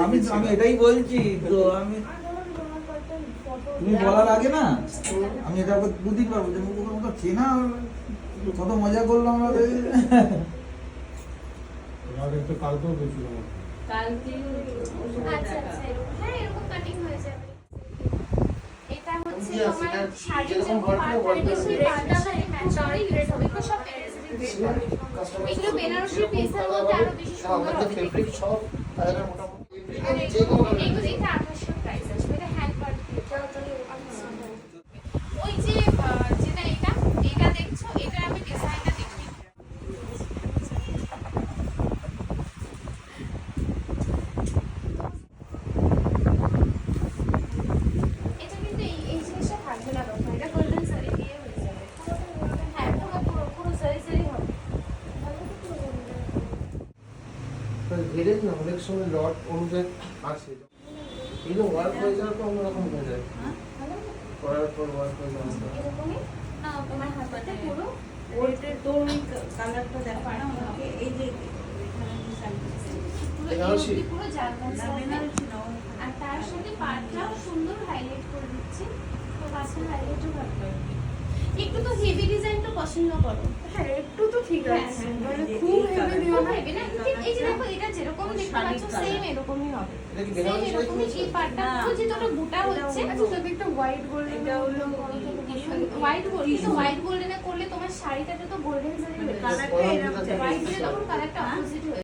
আমি আমি এটাই বলছি তো আমি তুমি বলার আগে না আমি এটা বুঝতে পারবো যে মুখের মতো চেনা কত মজা করলাম আমরা একটু কালকেও গেছিলাম আচ্ছা আচ্ছা হ্যাঁ এরকম কাটিং হয়ে যাবে। এটা হচ্ছে তোমার শাড়ির যে পার্টটা সেই পার্টটা ম্যাচ করে গ্রেড হবে তো সব এগুলো বেনারসি পিসের মধ্যে আরো বেশি সুন্দর হবে ফেব্রিক সব তাদের মোটামুটি এগুলো এটা 2800 প্রাইস আছে এটা হ্যান্ড পার্ট ওই যে যেটা এটা দেখছো এটা আমি ডিজাইনটা দেখিয়ে এটা কিন্তু এই জিনিসটা থাকবে না তখন এটা গোল্ডেন সারি দিয়ে হয়ে যাবে হ্যাঁ পুরো সারি সারি হবে ঘেরে না অনেক সময় লট অনুযায়ী আছে এগুলো ওয়ার্ক হয়ে যাওয়ার পর অন্যরকম হয়ে যায় করার পর ওয়ার্ক হয়ে যাওয়ার পর এরকমই না তোমার হাতে পুরো ওইটা তোর ওই কালারটা দেখা না আমাকে এই যে পুরো জার্মান বেনারসি নাও আর তার সাথে পাটটাও সুন্দর হাইলাইট করে দিচ্ছি তো পাশে হাইলাইটও ভালো একটু তো হেভি ডিজাইনটা পছন্দ করো হ্যাঁ একটু তো ঠিক আছে মানে খুব হেভি দিও খুব না হেভি না ঠিক এই যে দেখো এটা যেরকম দেখতে পাচ্ছ সেম এরকমই হবে এটা কি সেম বেনারসি এরকমই এই পাটটা পুরো যেটা ওটা বুটা হচ্ছে আচ্ছা তবে একটা হোয়াইট গোল্ড এটা হলো হোয়াইট গোল্ড কিন্তু হোয়াইট গোল্ডেনে করলে তোমার শাড়িটাতে তো গোল্ডেন জারি হয়ে যাবে কালারটা এরকম হোয়াইট দিলে তখন কালারটা অপোজিট হয়ে